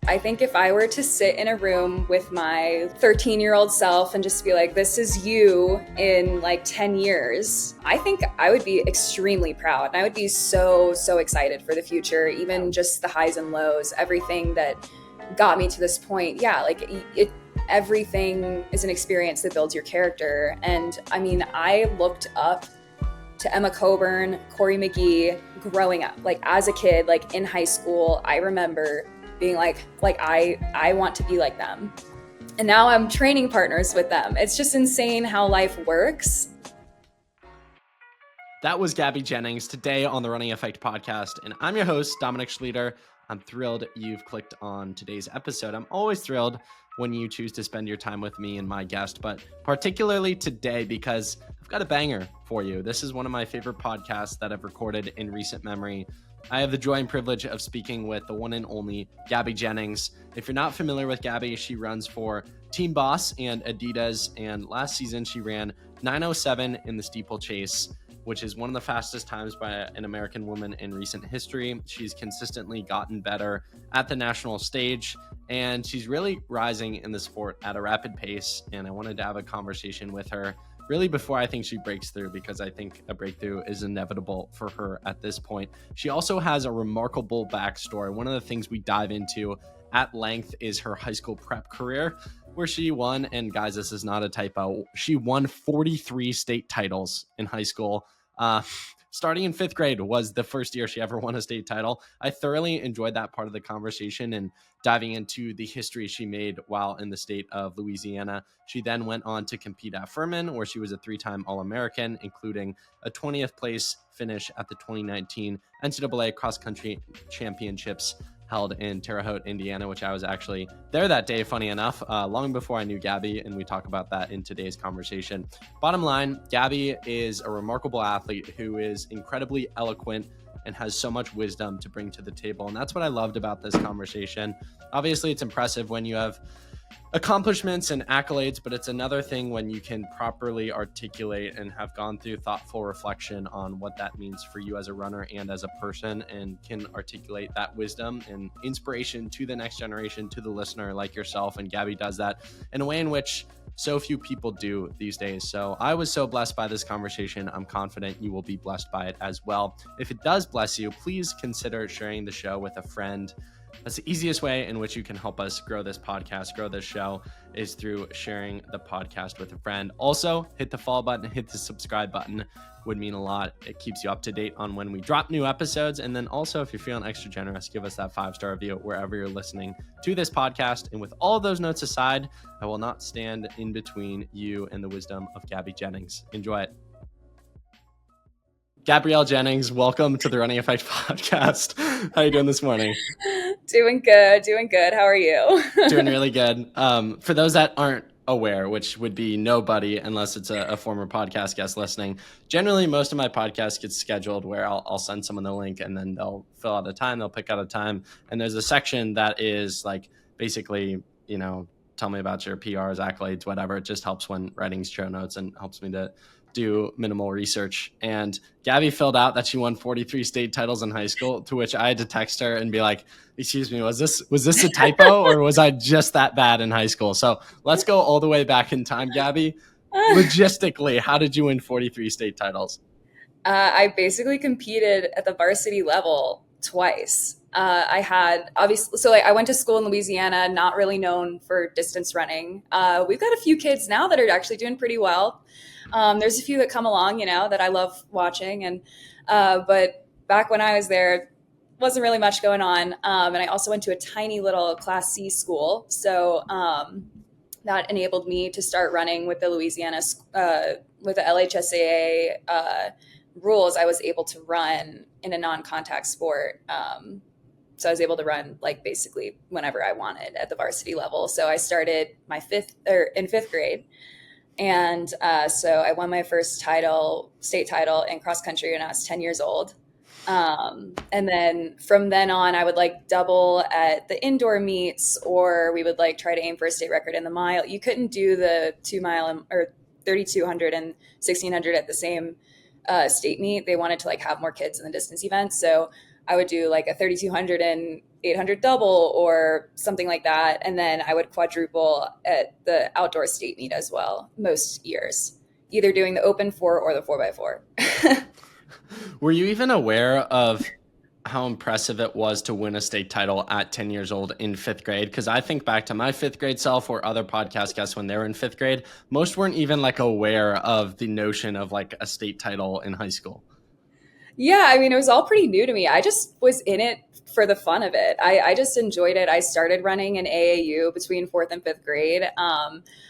I think if I were to sit in a room with my 13-year-old self and just be like, this is you in like 10 years, I think I would be extremely proud. And I would be so excited for the future, even just the highs and lows, everything that got me to this point. Yeah, like everything is an experience that builds your character. And I mean, I looked up to Emma Coburn, Corey McGee growing up, like as a kid, like in high school. I remember being like I want to be like them. And now I'm training partners with them. It's just insane how life works. That was Gabbi Jennings today on the Running Effect podcast. And I'm your host, Dominic Schlueter. I'm thrilled you've clicked on today's episode. I'm always thrilled when you choose to spend your time with me and my guest, but particularly today because I've got a banger for you. This is one of my favorite podcasts that I've recorded in recent memory. I have the joy and privilege of speaking with the one and only Gabbi Jennings. If you're not familiar with Gabbi, she runs for Team Boss and Adidas, and last season she ran 9:07 in the Steeplechase, which is one of the fastest times by an American woman in recent history. She's consistently gotten better at the national stage, and she's really rising in the sport at a rapid pace, and I wanted to have a conversation with her really before I think she breaks through, because I think a breakthrough is inevitable for her at this point. She also has a remarkable backstory. One of the things we dive into at length is her high school prep career, where she won, and guys, this is not a typo, she won 43 state titles in high school. Starting in fifth grade was the first year she ever won a state title. I thoroughly enjoyed that part of the conversation and diving into the history she made while in the state of Louisiana. She then went on to compete at Furman, where she was a 3-time All-American, including a 20th place finish at the 2019 NCAA Cross Country Championships held in Terre Haute, Indiana, which I was actually there that day, funny enough, long before I knew Gabbi, and we talk about that in today's conversation. Bottom line, Gabbi is a remarkable athlete who is incredibly eloquent and has so much wisdom to bring to the table, and that's what I loved about this conversation. Obviously, it's impressive when you have accomplishments and accolades, but it's another thing when you can properly articulate and have gone through thoughtful reflection on what that means for you as a runner and as a person, and can articulate that wisdom and inspiration to the next generation, to the listener like yourself. And Gabbi does that in a way in which so few people do these days. So I was so blessed by this conversation. I'm confident you will be blessed by it as well. If it does bless you, please consider sharing the show with a friend. That's the easiest way in which you can help us grow this podcast, grow this show, is through sharing the podcast with a friend. Also, hit the follow button, hit the subscribe button. Would mean a lot. It keeps you up to date on when we drop new episodes. And then also, if you're feeling extra generous, give us that 5-star review wherever you're listening to this podcast. And with all those notes aside, I will not stand in between you and the wisdom of Gabbi Jennings. Enjoy it. Gabrielle Jennings, welcome to the Running Effect podcast. How are you doing this morning? Doing good. How are you? Doing really good. For those that aren't aware, which would be nobody unless it's a former podcast guest listening, generally most of my podcasts get scheduled where I'll send someone the link and then they'll fill out a time, they'll pick out a time. And there's a section that is like basically, you know, tell me about your PRs, accolades, whatever. It just helps when writing show notes and helps me to do minimal research. And Gabbi filled out that she won 43 state titles in high school, to which I had to text her and be like, excuse me, was this a typo or was I just that bad in high school? So let's go all the way back in time, Gabbi. Logistically, how did you win 43 state titles? I basically competed at the varsity level twice. I had obviously, so like I went to school in Louisiana, not really known for distance running. We've got a few kids now that are actually doing pretty well. There's a few that come along, you know, that I love watching. And, but back when I was there, wasn't really much going on. And I also went to a tiny little Class C school. So, that enabled me to start running with the Louisiana, with the LHSAA, rules. I was able to run in a non-contact sport. So I was able to run like basically whenever I wanted at the varsity level. So I started in fifth grade. And so I won my first state title in cross country when I was 10 years old. And then from then on, I would like double at the indoor meets, or we would like try to aim for a state record in the mile. You couldn't do the 2 mile or 3,200 and 1,600 at the same state meet. They wanted to like have more kids in the distance event. So I would do like a 3,200 and 800 double or something like that. And then I would quadruple at the outdoor state meet as well, most years, either doing the open 4 or the 4x4. Were you even aware of how impressive it was to win a state title at 10 years old in fifth grade? Because I think back to my fifth grade self or other podcast guests when they were in fifth grade, most weren't even like aware of the notion of like a state title in high school. Yeah, I mean, it was all pretty new to me. I just was in it for the fun of it. I just enjoyed it. I started running in AAU between fourth and fifth grade.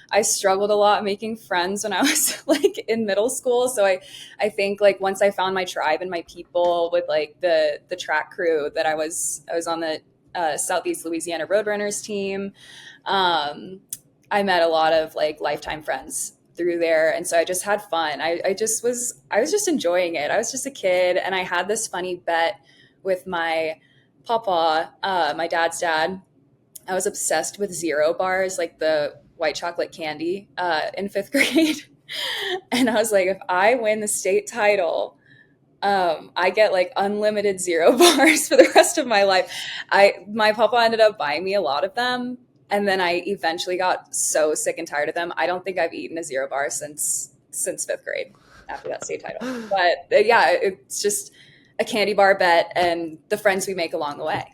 I struggled a lot making friends when I was like in middle school. So I think like once I found my tribe and my people with like the track crew that I was on the Southeast Louisiana Roadrunners team. I met a lot of like lifetime friends through there. And so I just had fun. I was just enjoying it. I was just a kid. And I had this funny bet with my papa, my dad's dad. I was obsessed with Zero bars, like the white chocolate candy, in fifth grade. And I was like, if I win the state title, I get like unlimited Zero bars for the rest of my life. My papa ended up buying me a lot of them. And then I eventually got so sick and tired of them. I don't think I've eaten a Zero bar since fifth grade after that state title. But yeah, it's just a candy bar bet and the friends we make along the way.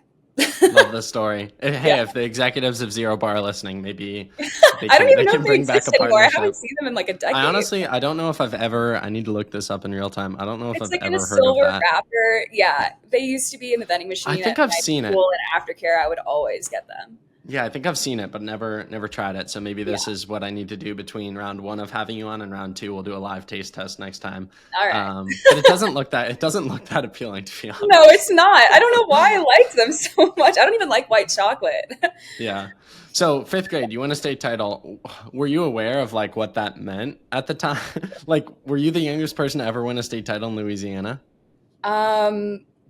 Love the story. Hey, Yeah. if the executives of Zero Bar are listening, maybe I don't even know can if they bring back a exist anymore. I partnership. haven't seen them in like a decade. I don't know if I need to look this up in real time. I don't know if It's I've like in ever a heard of silver that. wrapper. Yeah, they used to be in the vending machine. I think at I've my seen it. school and aftercare. I would always get them. Yeah, I think I've seen it, but never tried it. So maybe this is what I need to do between round 1 of having you on and round 2. We'll do a live taste test next time. All right. But it doesn't look that appealing, to be honest. No, it's not. I don't know why I like them so much. I don't even like white chocolate. Yeah. So fifth grade, you won a state title. Were you aware of like what that meant at the time? Like, were you the youngest person to ever win a state title in Louisiana?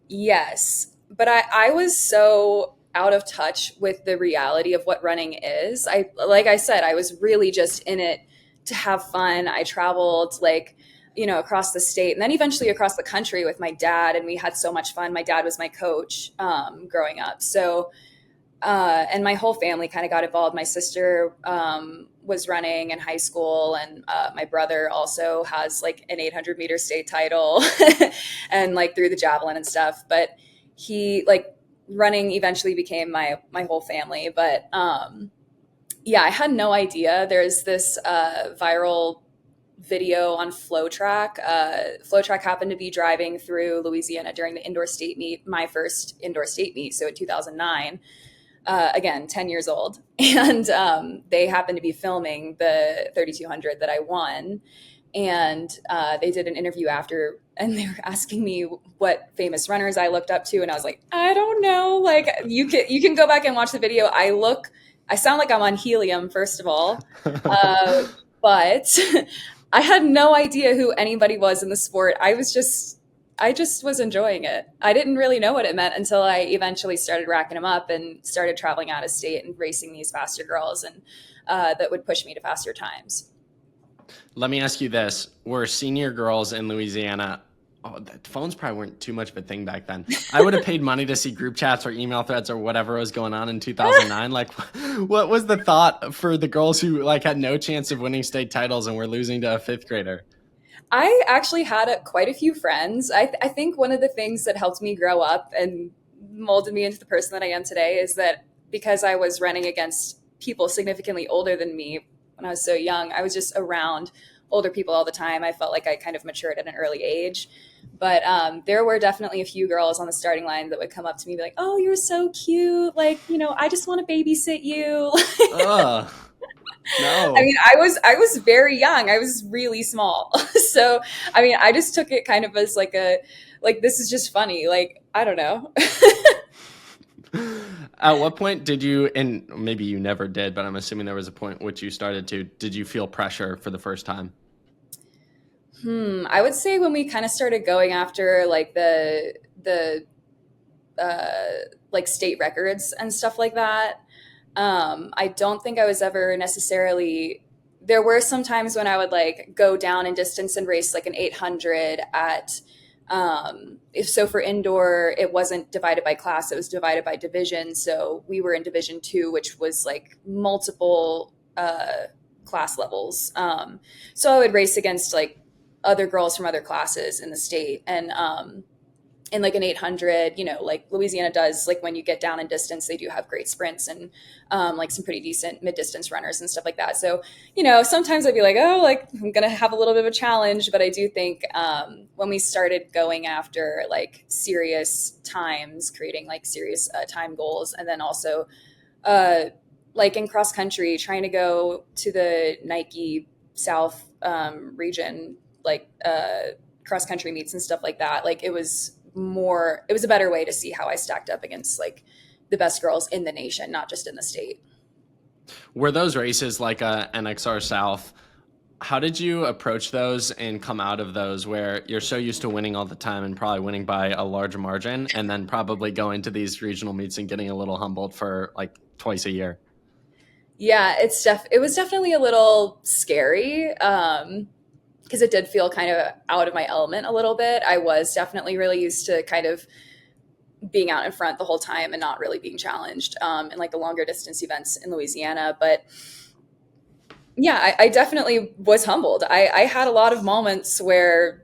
Yes, but I was so out of touch with the reality of what running is. Like I said, I was really just in it to have fun. I traveled like, across the state and then eventually across the country with my dad. And we had so much fun. My dad was my coach growing up. So, and my whole family kind of got involved. My sister was running in high school and my brother also has like an 800 meter state title and like threw the javelin and stuff. But he like, running eventually became my whole family. But yeah, I had no idea. There's this viral video on FlowTrack. FlowTrack happened to be driving through Louisiana during the indoor state meet, my first indoor state meet, so in 2009. Again, 10 years old. And they happened to be filming the 3,200 that I won. And they did an interview after, and they were asking me what famous runners I looked up to. And I was like, I don't know. Like you can go back and watch the video. I sound like I'm on helium, first of all. But I had no idea who anybody was in the sport. I just was enjoying it. I didn't really know what it meant until I eventually started racking them up and started traveling out of state and racing these faster girls and that would push me to faster times. Let me ask you this. Were senior girls in Louisiana, the phones probably weren't too much of a thing back then. I would have paid money to see group chats or email threads or whatever was going on in 2009. Like, what was the thought for the girls who like had no chance of winning state titles and were losing to a fifth grader? I actually had quite a few friends. I think one of the things that helped me grow up and molded me into the person that I am today is that because I was running against people significantly older than me when I was so young, I was just around older people all the time. I felt like I kind of matured at an early age. But there were definitely a few girls on the starting line that would come up to me and be like, oh, you're so cute. Like, I just want to babysit you. No. I mean, I was very young. I was really small. So, I mean, I just took it kind of as like this is just funny. Like, I don't know. At what point did you, and maybe you never did, but I'm assuming there was a point which you started to, did you feel pressure for the first time? I would say when we kind of started going after like the like state records and stuff like that. I don't think I was ever necessarily, there were some times when I would like go down in distance and race like an 800 at If so, for indoor, it wasn't divided by class; it was divided by division. So we were in Division two, which was like multiple class levels. So I would race against like other girls from other classes in the state, and in like an 800, like Louisiana does, like when you get down in distance, they do have great sprints and like some pretty decent mid distance runners and stuff like that. So, sometimes I'd be like, oh, like I'm going to have a little bit of a challenge. But I do think when we started going after like serious times, creating like serious time goals, and then also like in cross country, trying to go to the Nike South region, like cross country meets and stuff like that. Like it was a better way to see how I stacked up against like the best girls in the nation, not just in the state. Were those races like a NXR South? How did you approach those and come out of those where you're so used to winning all the time and probably winning by a large margin, and then probably going to these regional meets and getting a little humbled for like twice a year? Yeah, it was definitely a little scary. Because it did feel kind of out of my element a little bit. I was definitely really used to kind of being out in front the whole time and not really being challenged in like the longer distance events in Louisiana. But yeah, I definitely was humbled. I had a lot of moments where,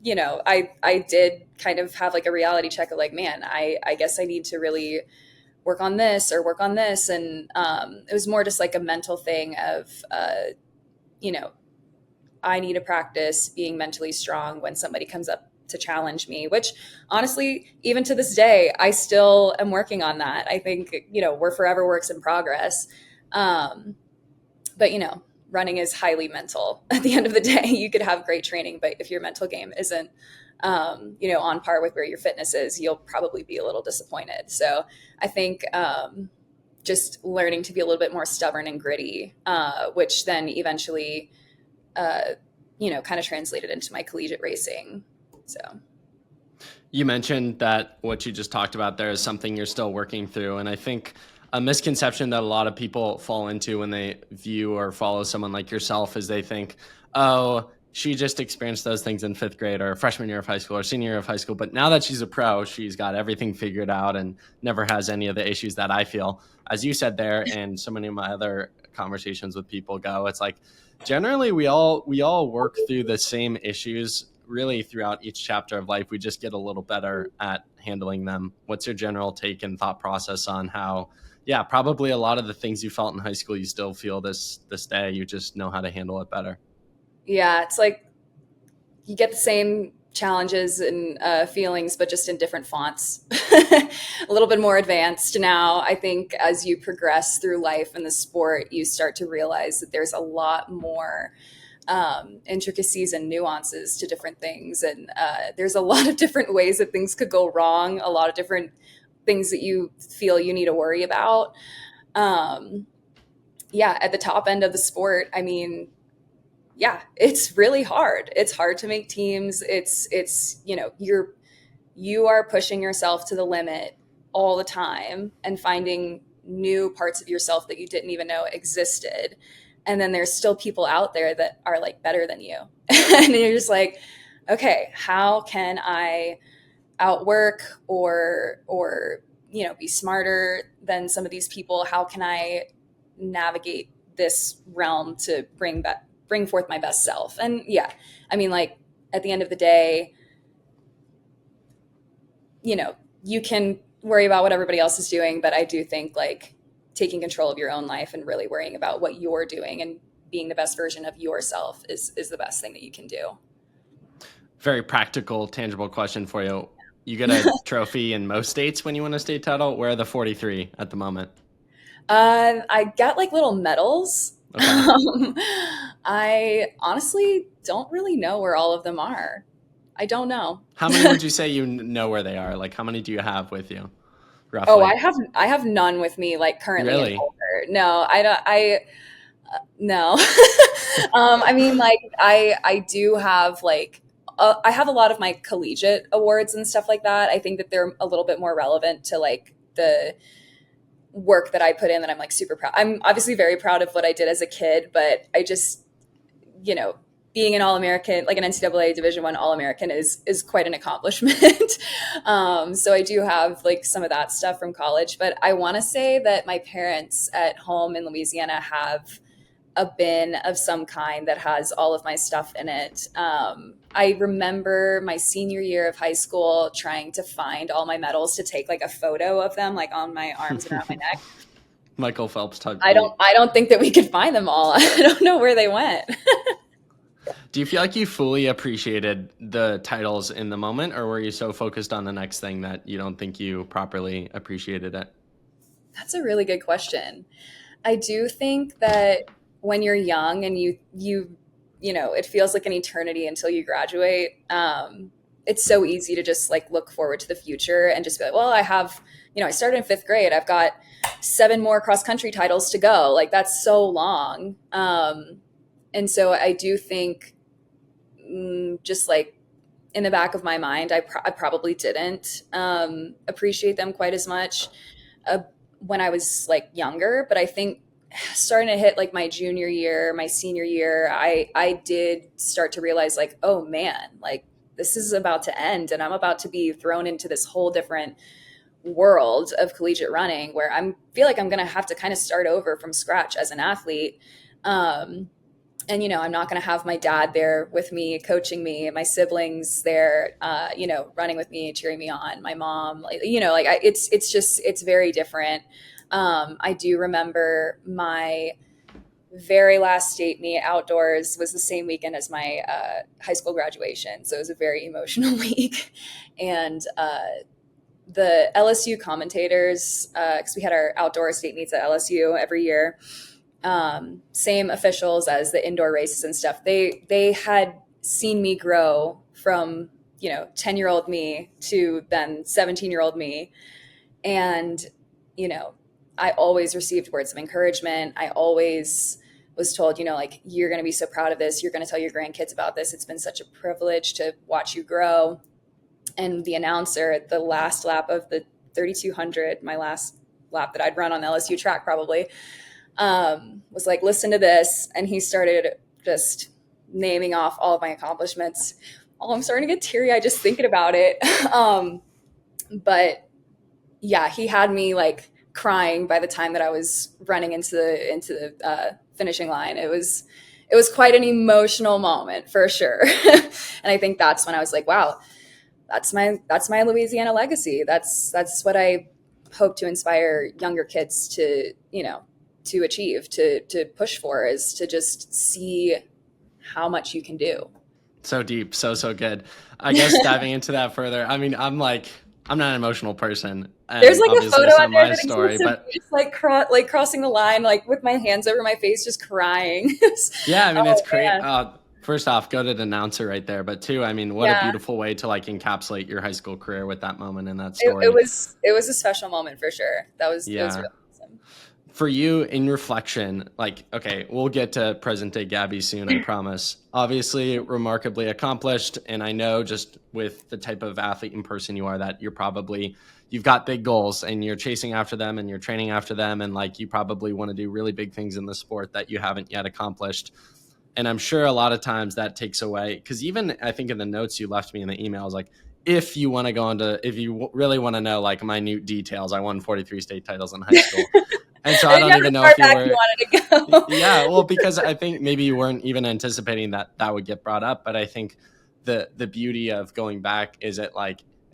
I did kind of have like a reality check of like, man, I guess I need to really work on this or work on this. And it was more just like a mental thing of, you know, I need to practice being mentally strong when somebody comes up to challenge me, which honestly, even to this day, I still am working on that. I think, we're forever works in progress. But, running is highly mental. At the end of the day, you could have great training, but if your mental game isn't, on par with where your fitness is, you'll probably be a little disappointed. So I think just learning to be a little bit more stubborn and gritty, which then eventually kind of translated into my collegiate racing. So you mentioned that what you just talked about there is something you're still working through. And I think a misconception that a lot of people fall into when they view or follow someone like yourself is they think, oh, she just experienced those things in fifth grade or freshman year of high school or senior year of high school. But now that she's a pro, she's got everything figured out and never has any of the issues that I feel. As you said there, and so many of my other conversations with people go, it's like, generally we all work through the same issues really throughout each chapter of life. We just get a little better at handling them. What's your general take and thought process on how, probably a lot of the things you felt in high school, you still feel this day, you just know how to handle it better? Yeah, it's like you get the same challenges and feelings, but just in different fonts, a little bit more advanced now. I think as you progress through life in the sport, you start to realize that there's a lot more intricacies and nuances to different things. And there's a lot of different ways that things could go wrong, a lot of different things that you feel you need to worry about. At the top end of the sport, I mean, it's really hard. It's hard to make teams. You are pushing yourself to the limit all the time and finding new parts of yourself that you didn't even know existed. And then there's still people out there that are like better than you. And you're just like, okay, how can I outwork or be smarter than some of these people? How can I navigate this realm to bring forth my best self? And at the end of the day, you can worry about what everybody else is doing, but I do think like taking control of your own life and really worrying about what you're doing and being the best version of yourself is the best thing that you can do. Very practical, tangible question for you. You get a trophy in most states when you win a state title. Where are the 43 at the moment? I got like little medals. Okay. I honestly don't really know where all of them are. I don't know. How many would you say you know where they are? Like, how many do you have with you? Roughly? Oh, I have none with me, like currently. Really? No, I don't. No. I do have like, I have a lot of my collegiate awards and stuff like that. I think that they're a little bit more relevant to like the work that I put in that I'm like super proud. I'm obviously very proud of what I did as a kid, but I just, being an All-American, like an NCAA Division I All-American is quite an accomplishment. So I do have like some of that stuff from college, but I want to say that my parents at home in Louisiana have a bin of some kind that has all of my stuff in it. I remember my senior year of high school trying to find all my medals to take like a photo of them, like on my arms and around my neck. Michael Phelps type I beat. don't think that we could find them all. I don't know where they went. Do you feel like you fully appreciated the titles in the moment, or were you so focused on the next thing that you don't think you properly appreciated it? That's a really good question. I do think that when you're young and you know, it feels like an eternity until you graduate. It's so easy to just like look forward to the future and just be like, well, I have, you know, I started in 5th grade. I've got 7 more cross country titles to go. Like that's so long. And so I do think just like in the back of my mind, I probably didn't appreciate them quite as much when I was like younger. But I think starting to hit like my junior year, my senior year, I did start to realize like, oh man, like this is about to end and I'm about to be thrown into this whole different world of collegiate running where feel like I'm going to have to kind of start over from scratch as an athlete. And, you know, I'm not going to have my dad there with me, coaching me, my siblings there, you know, running with me, cheering me on, my mom, like, you know, like it's very different. I do remember my very last state meet outdoors was the same weekend as my high school graduation. So it was a very emotional week. And the LSU commentators, because we had our outdoor state meets at LSU every year, same officials as the indoor races and stuff. They had seen me grow from, you know, 10-year-old me to then 17-year-old me. And, you know, I always received words of encouragement. I always was told, you know, like, you're going to be so proud of this. You're going to tell your grandkids about this. It's been such a privilege to watch you grow. And the announcer at the last lap of the 3,200, my last lap that I'd run on the LSU track probably, was like, listen to this. And he started just naming off all of my accomplishments. Oh, I'm starting to get teary-eyed just thinking about it. But yeah, he had me like crying by the time that I was running into the finishing line. It was quite an emotional moment for sure. And I think that's when I was like, wow, that's my Louisiana legacy. That's what I hope to inspire younger kids to, you know, to achieve, to push for, is to just see how much you can do. So deep, so good. I guess diving into that further, I mean, I'm not an emotional person. There's like a photo on there that story, but just like crossing the line, like with my hands over my face, just crying. Yeah, I mean, it's great. First off, go to the announcer right there. But two, I mean, what a beautiful way to like encapsulate your high school career with that moment and that story. It was a special moment for sure. It was really awesome. For you, in reflection, like, okay, we'll get to present day Gabbi soon, I promise. Obviously, remarkably accomplished. And I know just with the type of athlete and person you are that you've got big goals and you're chasing after them and you're training after them. And like, you probably want to do really big things in the sport that you haven't yet accomplished. And I'm sure a lot of times that takes away, because even I think in the notes you left me in the emails, like, if you want to go into, if you really want to know like minute details, I won 43 state titles in high school. And so I don't even know if you wanted to go. Yeah, well, because I think maybe you weren't even anticipating that would get brought up. But I think the beauty of going back is it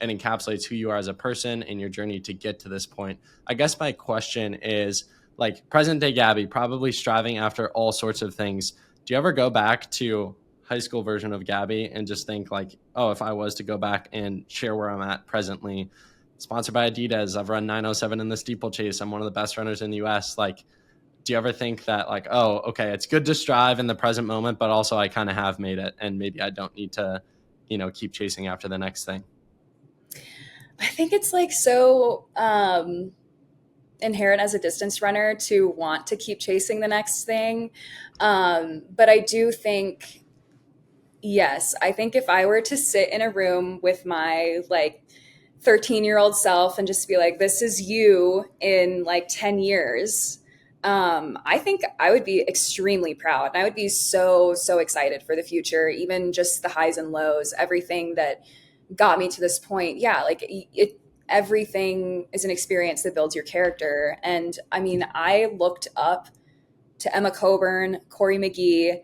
encapsulates who you are as a person and your journey to get to this point. I guess my question is, like, present day Gabbi, probably striving after all sorts of things. Do you ever go back to high school version of Gabbi and just think like, oh, if I was to go back and share where I'm at presently, sponsored by Adidas, I've run 9:07 in the Steeplechase, I'm one of the best runners in the US. Like, do you ever think that like, oh, okay, it's good to strive in the present moment, but also I kind of have made it and maybe I don't need to, you know, keep chasing after the next thing? I think it's like so inherent as a distance runner to want to keep chasing the next thing. But I do think, yes, I think if I were to sit in a room with my like 13-year-old self and just be like, this is you in like 10 years, I think I would be extremely proud. And I would be so, so excited for the future, even just the highs and lows, everything that got me to this point. Yeah, like everything is an experience that builds your character. And I mean, I looked up to Emma Coburn, Corey McGee,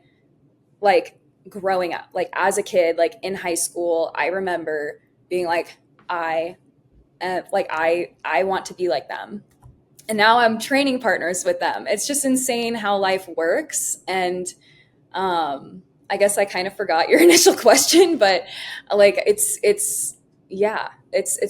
like growing up, like as a kid, like in high school. I remember being like, I want to be like them. And now I'm training partners with them. It's just insane how life works. And I guess I kind of forgot your initial question, but like it's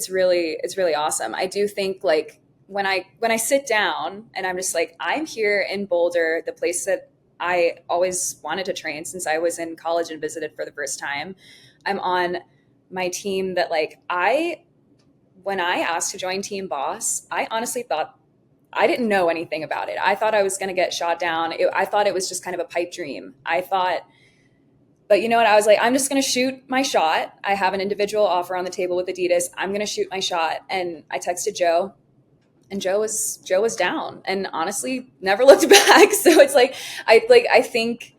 really awesome. I do think like when I sit down and I'm just like, I'm here in Boulder, the place that I always wanted to train since I was in college and visited for the first time. I'm on my team that like I when I asked to join Team Boss, I honestly thought I didn't know anything about it. I thought I was going to get shot down. I thought it was just kind of a pipe dream. I thought, but you know what? I was like, I'm just going to shoot my shot. I have an individual offer on the table with Adidas. I'm going to shoot my shot. And I texted Joe, and Joe was down, and honestly, never looked back. So it's like, I think,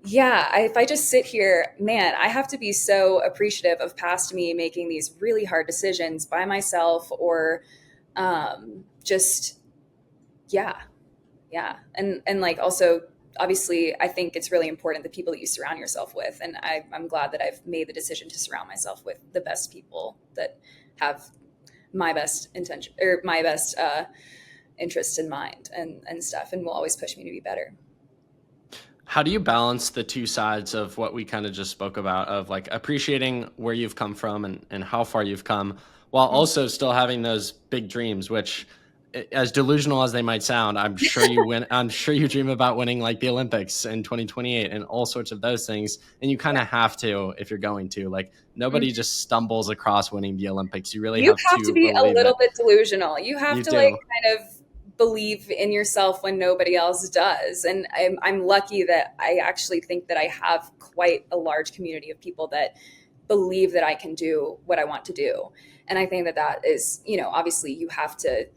yeah, if I just sit here, man, I have to be so appreciative of past me making these really hard decisions by myself, or just yeah, yeah. And like also obviously I think it's really important the people that you surround yourself with. And I'm glad that I've made the decision to surround myself with the best people that have my best intention, or my best interest in mind and stuff, and will always push me to be better. How do you balance the two sides of what we kind of just spoke about, of like appreciating where you've come from and how far you've come, while also still having those big dreams, which, as delusional as they might sound, I'm sure you win. I'm sure you dream about winning like the Olympics in 2028 and all sorts of those things. And you kind of have to, if you're going to, like, nobody just stumbles across winning the Olympics. You really You have have to to be a believe it. little bit delusional. You have You to like do. kind of believe in yourself when nobody else does. And I'm lucky that I actually think that I have quite a large community of people that believe that I can do what I want to do. And I think that that is, obviously you have to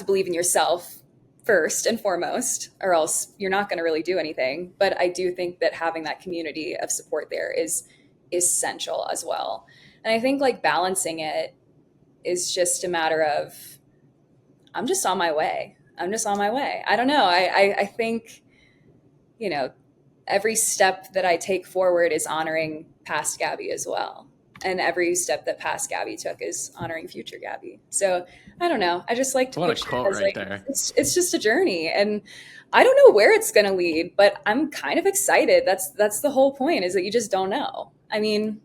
believe in yourself first and foremost, or else you're not going to really do anything. But I do think that having that community of support there is essential as well. And I think like balancing it is just a matter of I'm just on my way. I'm just on my way. I don't know. I think, you know, every step that I take forward is honoring past Gabbi as well. And every step that past Gabbi took is honoring future Gabbi. So I don't know. I just like to What a picture it quote as right like there. it's just a journey, and I don't know where it's going to lead, but I'm kind of excited. That's the whole point, is that you just don't know. I mean,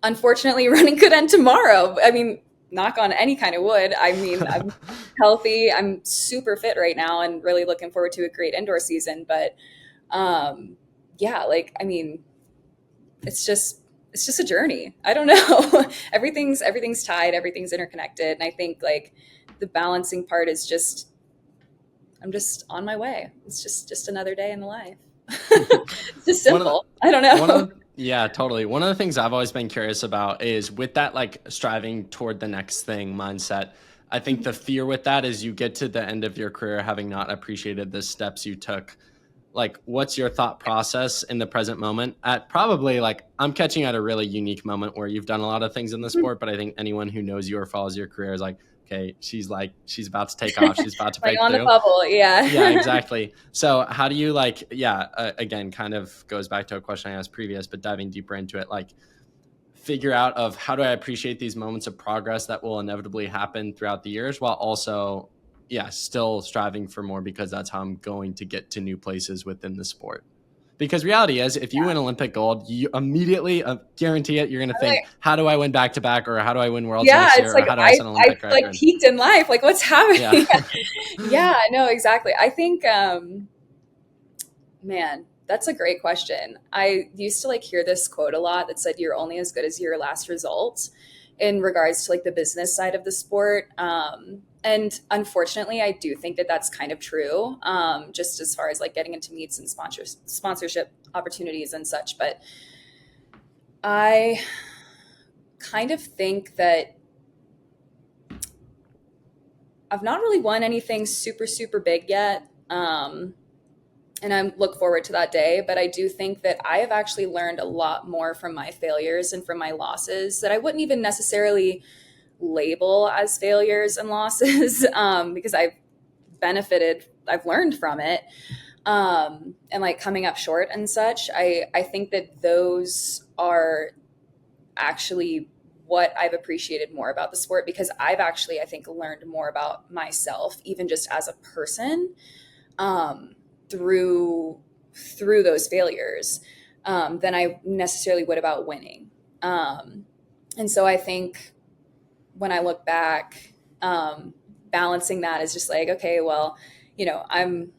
unfortunately, running could end tomorrow. I mean, knock on any kind of wood. I mean, I'm healthy. I'm super fit right now, and really looking forward to a great indoor season. But yeah, like I mean, it's just a journey. I don't know. everything's tied, everything's interconnected. And I think like the balancing part is just I'm just on my way. It's just another day in the life. It's just One of the, simple. I don't one know. of the, yeah, totally. One of the things I've always been curious about is, with that like striving toward the next thing mindset, I think the fear with that is you get to the end of your career having not appreciated the steps you took. Like, what's your thought process in the present moment? At probably, like, I'm catching at a really unique moment where you've done a lot of things in the sport, but I think anyone who knows you or follows your career is okay, she's about to take off. She's about to Like break on the through. bubble, Yeah, yeah. exactly. So how do you again, kind of goes back to a question I asked previous, but diving deeper into it, like, figure out of how do I appreciate these moments of progress that will inevitably happen throughout the years, while also, yeah, still striving for more, because that's how I'm going to get to new places within the sport. Because reality is, if you win Olympic gold, you immediately guarantee it. You're going to think, Like, how do I win back to back, or how do I win worlds yeah, next it's year, or like how do I I set an I Olympic like record? peaked in life. Like what's Yeah. happening? Yeah, no, exactly. I think man, that's a great question. I used to like hear this quote a lot that said you're only as good as your last result, in regards to like the business side of the sport. And unfortunately, I do think that that's kind of true, just as far as like getting into meets and sponsorship opportunities and such. But I kind of think that I've not really won anything super, super big yet. And I look forward to that day. But I do think that I have actually learned a lot more from my failures and from my losses that I wouldn't even necessarily label as failures and losses because I've learned from it. And like coming up short and such, I think that those are actually what I've appreciated more about the sport because I've actually, I think, learned more about myself, even just as a person, through those failures than I necessarily would about winning. And so I think when I look back, balancing that is just like, okay, well, I'm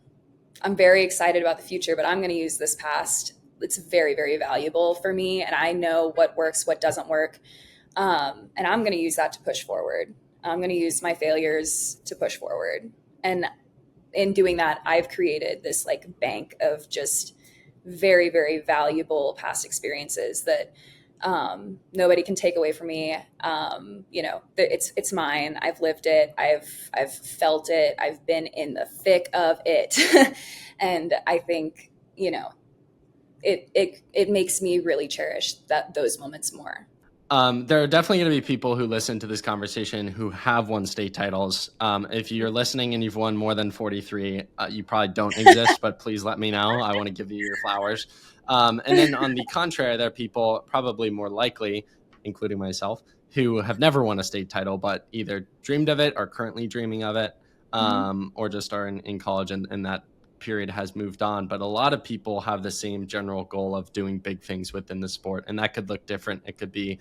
very excited about the future, but I'm going to use this past. It's very, very valuable for me. And I know what works, what doesn't work. And I'm going to use that to push forward. I'm going to use my failures to push forward. And in doing that, I've created this like bank of just very, very valuable past experiences that nobody can take away from me. It's mine. I've lived it. I've felt it. I've been in the thick of it. And I think, it makes me really cherish those moments more. There are definitely going to be people who listen to this conversation who have won state titles. If you're listening and you've won more than 43, you probably don't exist, but please let me know. I want to give you your flowers. And then on the contrary, there are people probably more likely, including myself, who have never won a state title, but either dreamed of it or currently dreaming of it, or just are in college and that period has moved on. But a lot of people have the same general goal of doing big things within the sport, and that could look different. It could be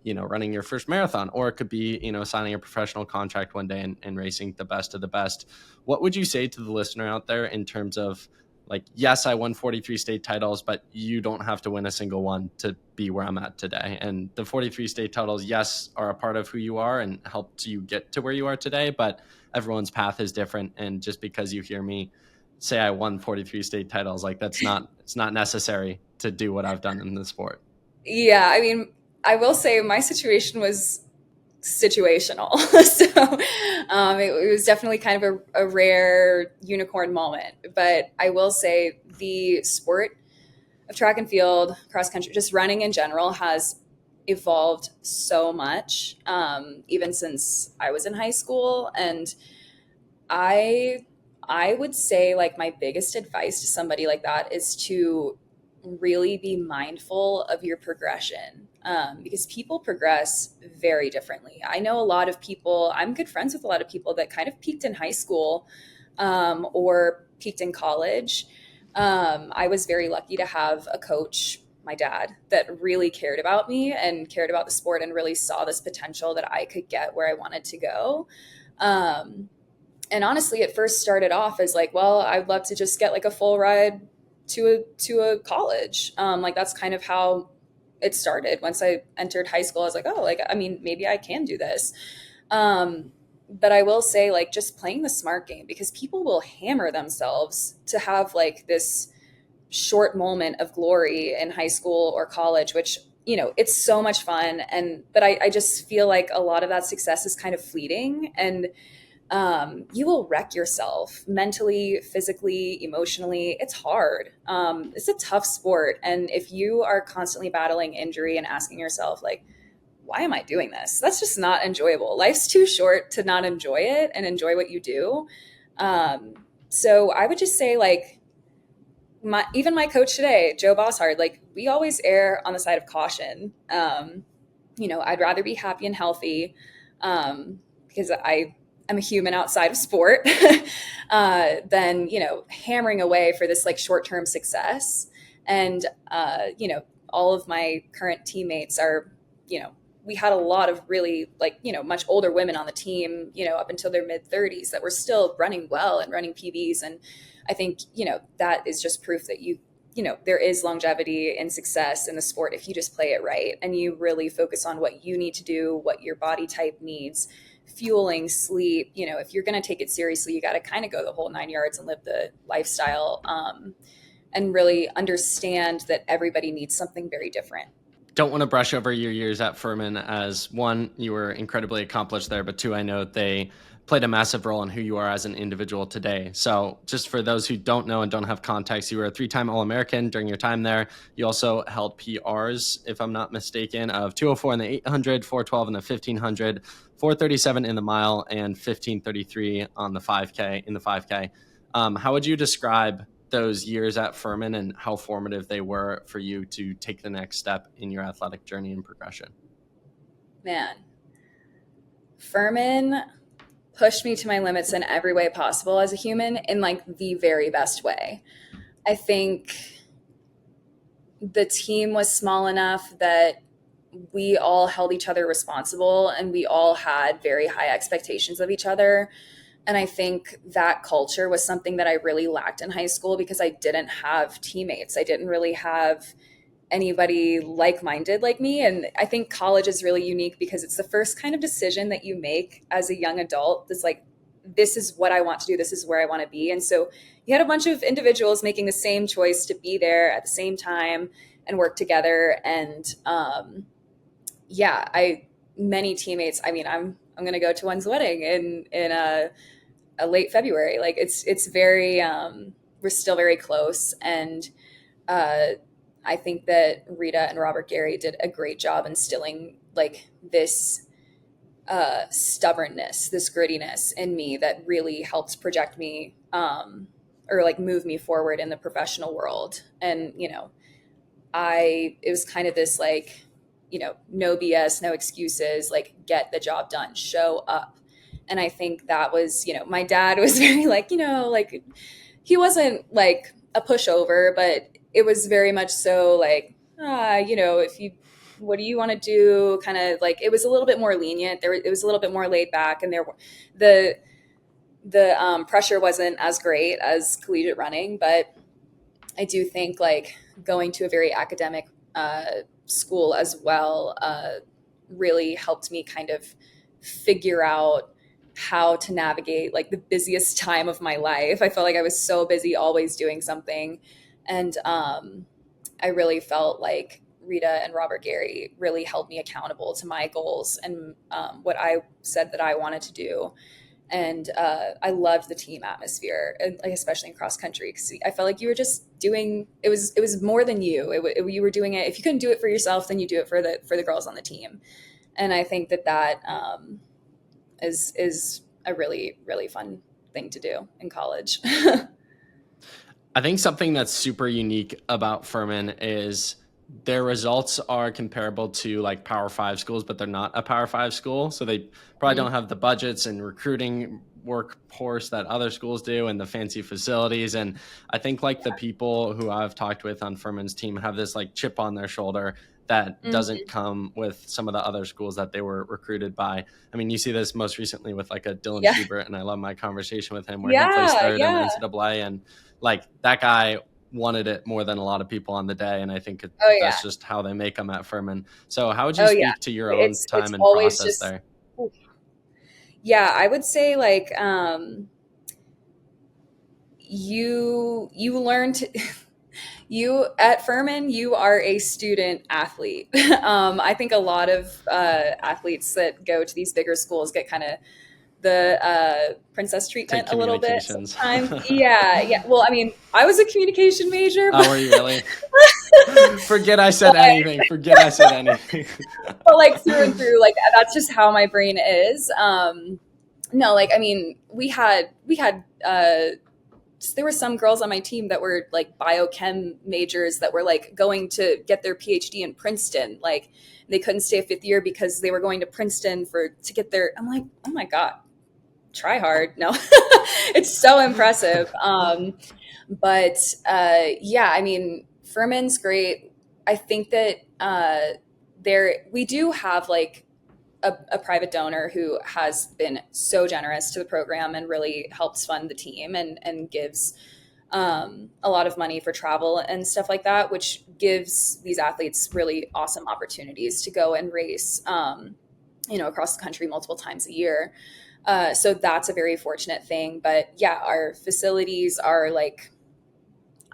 running your first marathon, or it could be signing a professional contract one day and racing the best of the best. What would you say to the listener out there in terms of like, yes, I won 43 state titles, but you don't have to win a single one to be where I'm at today? And the 43 state titles, yes, are a part of who you are and helped you get to where you are today, but everyone's path is different. And just because you hear me say I won 43 state titles, like it's not necessary to do what I've done in the sport. Yeah, I mean, I will say my situation was situational. So it was definitely kind of a rare unicorn moment. But I will say the sport of track and field, cross country, just running in general has evolved so much, even since I was in high school. And I would say like my biggest advice to somebody like that is to really be mindful of your progression, because people progress very differently. I know a lot of people, I'm good friends with a lot of people that kind of peaked in high school or peaked in college. I was very lucky to have a coach, my dad, that really cared about me and cared about the sport and really saw this potential that I could get where I wanted to go. And honestly, it first started off as like, well, I'd love to just get like a full ride to a college. Like that's kind of how it started. Once I entered high school, I was like, oh, like, I mean, maybe I can do this. But I will say like just playing the smart game, because people will hammer themselves to have like this short moment of glory in high school or college, which, it's so much fun. But I just feel like a lot of that success is kind of fleeting, and you will wreck yourself mentally, physically, emotionally. It's hard. It's a tough sport. And if you are constantly battling injury and asking yourself, like, why am I doing this? That's just not enjoyable. Life's too short to not enjoy it and enjoy what you do. So I would just say, like, even my coach today, Joe Bosshard, like, we always err on the side of caution. I'd rather be happy and healthy because I'm a human outside of sport, than, hammering away for this like short-term success. And, all of my current teammates are, we had a lot of really like, much older women on the team, up until their mid 30s that were still running well and running PBs. And I think, that is just proof that there is longevity and success in the sport if you just play it right and you really focus on what you need to do, what your body type needs, fueling, sleep. If you're going to take it seriously, you got to kind of go the whole 9 yards and live the lifestyle, and really understand that everybody needs something very different. Don't want to brush over your years at Furman, as one, you were incredibly accomplished there, but two, I know they played a massive role in who you are as an individual today. So just for those who don't know and don't have context, you were a 3-time All-American during your time there. You also held PRs, if I'm not mistaken, of 204 in the 800, 412 in the 1500, 437 in the mile, and 1533 on the 5K in the 5K. How would you describe those years at Furman and how formative they were for you to take the next step in your athletic journey and progression? Man, Furman pushed me to my limits in every way possible as a human, in like the very best way. I think the team was small enough that we all held each other responsible, and we all had very high expectations of each other. And I think that culture was something that I really lacked in high school because I didn't have teammates. I didn't really have anybody like-minded like me. And I think college is really unique because it's the first kind of decision that you make as a young adult that's like, this is what I want to do, this is where I want to be. And so you had a bunch of individuals making the same choice to be there at the same time and work together. And many teammates. I mean, I'm gonna go to one's wedding in a late February. Like it's very we're still very close. And I think that Rita and Robert Gary did a great job instilling like this stubbornness, this grittiness in me that really helped project me or like move me forward in the professional world. And, it was kind of this like, no BS, no excuses, like get the job done, show up. And I think that was, my dad was very like, like he wasn't like a pushover, but it was very much so like, what do you want to do? Kind of like, it was a little bit more lenient. It was a little bit more laid back, and the pressure wasn't as great as collegiate running. But I do think like going to a very academic school as well really helped me kind of figure out how to navigate like the busiest time of my life. I felt like I was so busy, always doing something. And I really felt like Rita and Robert Gary really held me accountable to my goals and what I said that I wanted to do. And I loved the team atmosphere, and like especially in cross country, because I felt like you were just doing it was more than you. You were doing it. If you couldn't do it for yourself, then you do it for the girls on the team. And I think that is a really, really fun thing to do in college. I think something that's super unique about Furman is their results are comparable to like Power 5 schools, but they're not a Power 5 school. So they probably don't have the budgets and recruiting workforce that other schools do and the fancy facilities. And I think like the people who I've talked with on Furman's team have this like chip on their shoulder that doesn't come with some of the other schools that they were recruited by. I mean, you see this most recently with like a Dylan Schubert, and I love my conversation with him where he placed third in the NCAA, and like that guy wanted it more than a lot of people on the day. And I think that's just how they make them at Furman. So how would you speak to your own time and process there? Yeah, I would say like you learn to you at Furman, you are a student athlete. I think a lot of athletes that go to these bigger schools get kind of the princess treatment a little bit sometimes. Yeah. Well, I mean, I was a communication major. But... Oh, were you really? Forget I said anything. But like through and through, like that's just how my brain is. No, like I mean, we had there were some girls on my team that were like biochem majors that were like going to get their PhD in Princeton. Like they couldn't stay a fifth year because they were going to Princeton to get their. I'm like, oh my God, try hard. No, it's so impressive. But I mean, Furman's great. I think that we do have like a private donor who has been so generous to the program and really helps fund the team and gives a lot of money for travel and stuff like that, which gives these athletes really awesome opportunities to go and race, across the country multiple times a year. So that's a very fortunate thing. But yeah, our facilities are like,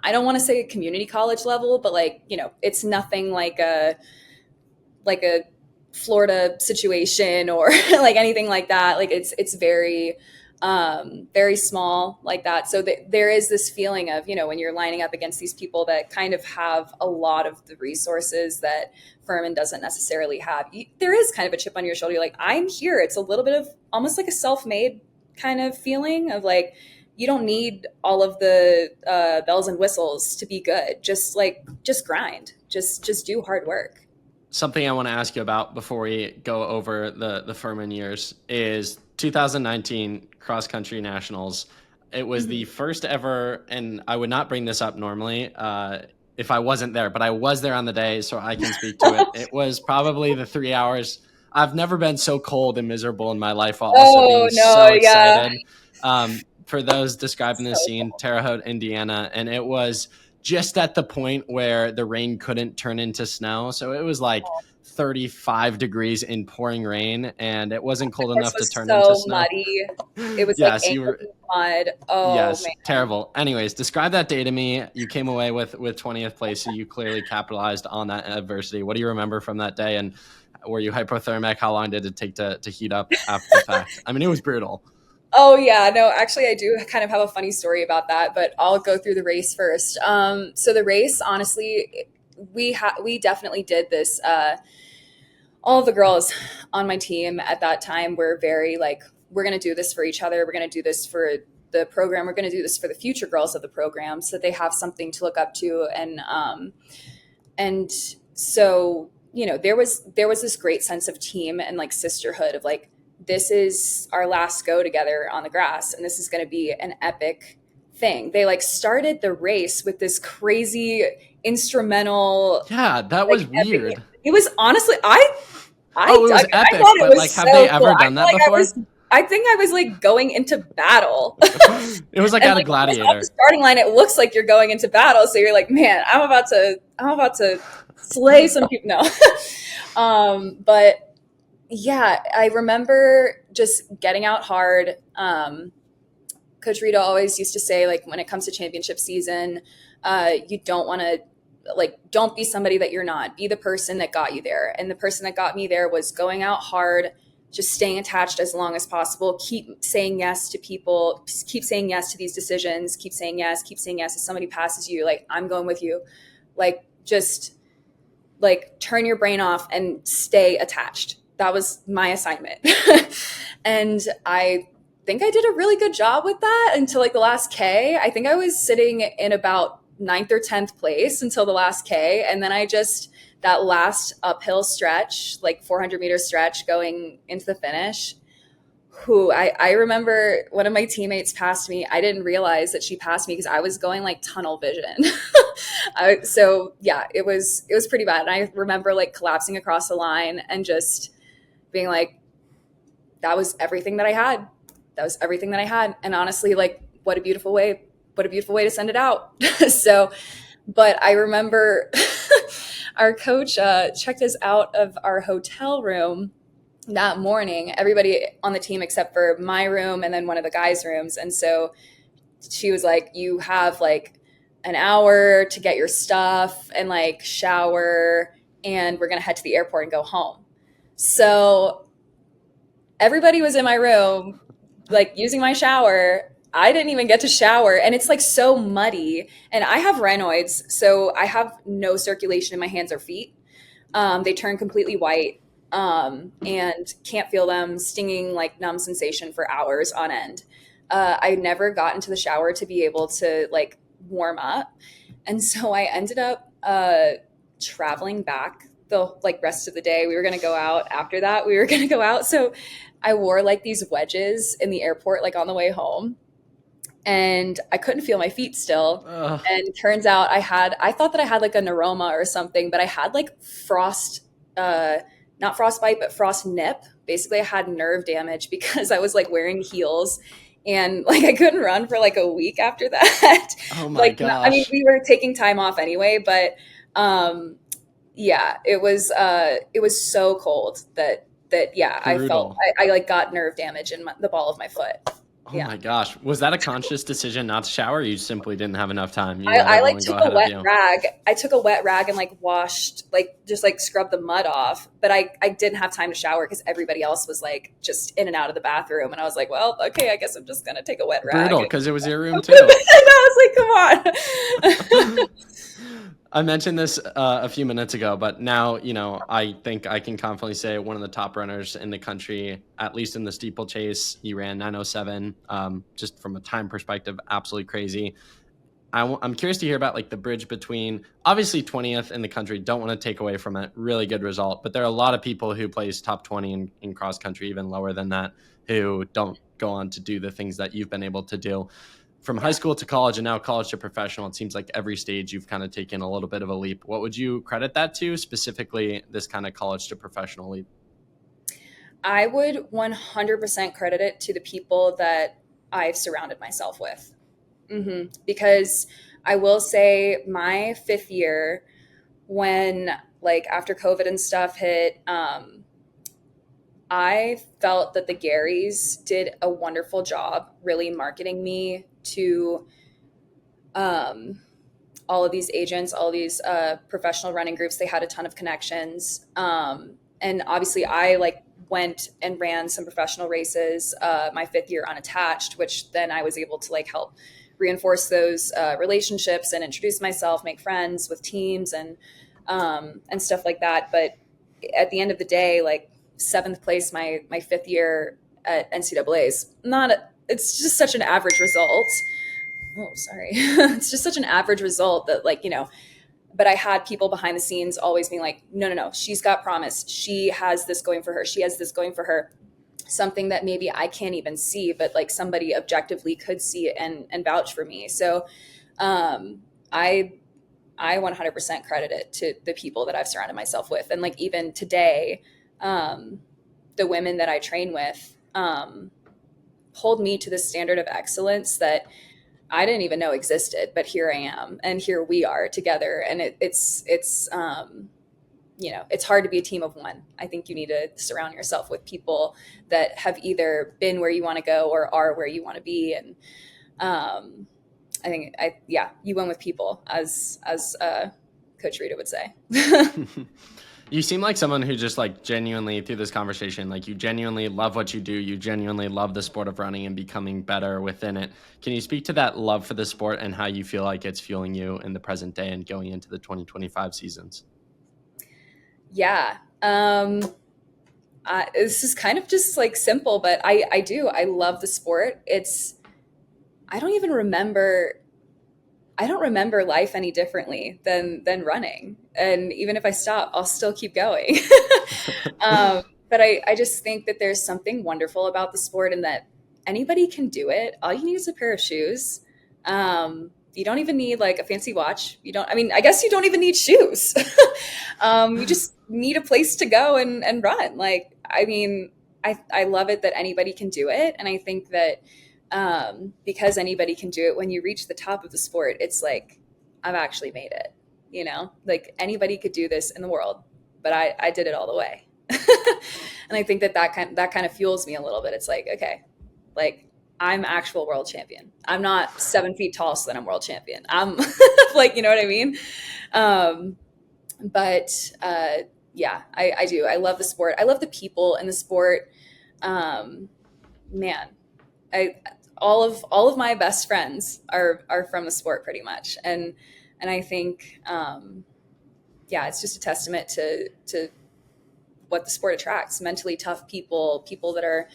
I don't want to say a community college level, but like, it's nothing like a Florida situation or like anything like that. Like it's very, very small like that. So there is this feeling of, when you're lining up against these people that kind of have a lot of the resources that Furman doesn't necessarily have, there is kind of a chip on your shoulder. You're like, I'm here. It's a little bit of almost like a self-made kind of feeling of like, you don't need all of the bells and whistles to be good. Just grind, just do hard work. Something I want to ask you about before we go over the Furman years is 2019 Cross Country Nationals. It was the first ever, and I would not bring this up normally if I wasn't there, but I was there on the day, so I can speak to it. It was probably the 3 hours. I've never been so cold and miserable in my life while also being so excited. For those describing the scene, Terre Haute, Indiana, and it was just at the point where the rain couldn't turn into snow. So it was like 35 degrees in pouring rain, and it wasn't cold enough to turn into snow. Muddy. It was like mud. Oh, yes, man. terrible. Anyways, describe that day to me. You came away with 20th place, so you clearly capitalized on that adversity. What do you remember from that day? And were you hypothermic? How long did it take to heat up after the fact? I mean, it was brutal. Oh, yeah. No, actually, I do kind of have a funny story about that, but I'll go through the race first. So the race, honestly, we definitely did this. All of the girls on my team at that time were very like, we're going to do this for each other. We're going to do this for the program. We're going to do this for the future girls of the program so that they have something to look up to. And so, there was this great sense of team and like sisterhood of like, this is our last go together on the grass, and this is going to be an epic thing. They like started the race with this crazy instrumental. Yeah, that was weird. Epic. It was honestly, it was epic, but like, have they ever done that before? I think I was like going into battle. It was like at a gladiator. Off the starting line, it looks like you're going into battle. So you're like, man, I'm about to slay some people. No. But yeah, I remember just getting out hard. Coach Rita always used to say, like, when it comes to championship season, you don't want to, like, don't be somebody that you're not. Be the person that got you there. And the person that got me there was going out hard, just staying attached as long as possible. Keep saying yes to people. Keep saying yes to these decisions. Keep saying yes. Keep saying yes. If somebody passes you, like, I'm going with you. Like, just, like, turn your brain off and stay attached. That was my assignment. And I think I did a really good job with that until like the last K. I think I was sitting in about 9th or 10th place until the last K. And then that last uphill stretch, like 400-meter stretch going into the finish, I remember one of my teammates passed me. I didn't realize that she passed me because I was going like tunnel vision. So yeah, it was pretty bad. And I remember like collapsing across the line and just being like, that was everything that I had. That was everything that I had. And honestly, like, what a beautiful way to send it out. So, but I remember our coach checked us out of our hotel room that morning, everybody on the team except for my room and then one of the guys' rooms. And so she was like, you have like an hour to get your stuff and like shower, and we're going to head to the airport and go home. So everybody was in my room, like using my shower. I didn't even get to shower, and it's like so muddy, and I have Raynaud's, so I have no circulation in my hands or feet. They turn completely white, and can't feel them, stinging like numb sensation for hours on end. I never got into the shower to be able to like warm up. And so I ended up traveling back the like rest of the day. We were going to go out after that. So I wore like these wedges in the airport, like on the way home, and I couldn't feel my feet still. And turns out I thought that I had like a neuroma or something, but I had like not frostbite, but frost nip. Basically I had nerve damage because I was like wearing heels, and like I couldn't run for like a week after that. Oh my gosh. I mean, we were taking time off anyway, but yeah, it was so cold that yeah, brutal. I felt I like got nerve damage in the ball of my foot. Oh my gosh. Was that a conscious decision not to shower? Or you simply didn't have enough time. You let I like everyone go took a ahead of wet you. rag. I took a wet rag and like washed, like just like scrubbed the mud off. But I didn't have time to shower because everybody else was like just in and out of the bathroom. And I was like, well, okay, I guess I'm just going to take a wet Brutal, rag. because it was your room too. I know, I was like, come on. I mentioned this a few minutes ago, but now, I think I can confidently say one of the top runners in the country, at least in the steeplechase. He ran 9:07. Just from a time perspective, absolutely crazy. I'm curious to hear about like the bridge between obviously 20th in the country. Don't want to take away from it. Really good result, but there are a lot of people who place top 20 in cross country, even lower than that, who don't go on to do the things that you've been able to do. From high school to college and now college to professional, it seems like every stage you've kind of taken a little bit of a leap. What would you credit that to, specifically this kind of college to professional leap? I would 100% credit it to the people that I've surrounded myself with. Because I will say my fifth year, when like after COVID and stuff hit, I felt that the Garys did a wonderful job really marketing me to um, all of these agents, all of these professional running groups. They had a ton of connections. And obviously I like went and ran some professional races my fifth year unattached, which then I was able to like help reinforce those relationships and introduce myself, make friends with teams and stuff like that. But at the end of the day, like seventh place, my fifth year at NCAA's not, it's just such an average result. Oh, sorry. It's just such an average result that like, but I had people behind the scenes always being like, no, she's got promise. She has this going for her. She has this going for her. Something that maybe I can't even see, but like somebody objectively could see it and vouch for me. So I 100% credit it to the people that I've surrounded myself with. And like even today, the women that I train with hold me to the standard of excellence that I didn't even know existed, but here I am, and here we are together. And it's it's hard to be a team of one. I think you need to surround yourself with people that have either been where you want to go or are where you want to be. And I think you win with people, as Coach Rita would say. You seem like someone who just like genuinely through this conversation, like you genuinely love what you do. You genuinely love the sport of running and becoming better within it. Can you speak to that love for the sport and how you feel like it's fueling you in the present day and going into the 2025 seasons? Yeah. This is kind of just like simple, but I do. I love the sport. I don't even remember I don't remember life any differently than running. And even if I stop, I'll still keep going. But I just think that there's something wonderful about the sport and that anybody can do it. All you need is a pair of shoes. You don't even need like a fancy watch. I guess you don't even need shoes. You just need a place to go and run. I love it that anybody can do it. And I think that because anybody can do it, when you reach the top of the sport, it's like, I've actually made it, like anybody could do this in the world, but I did it all the way. And I think that kind of fuels me a little bit. It's like, okay, like I'm actual world champion. I'm not 7 feet tall, so that I'm world champion. I'm like, you know what I mean? Yeah, I do. I love the sport. I love the people in the sport. Man, all of my best friends are from the sport pretty much. And I think, it's just a testament to what the sport attracts: mentally tough people that are,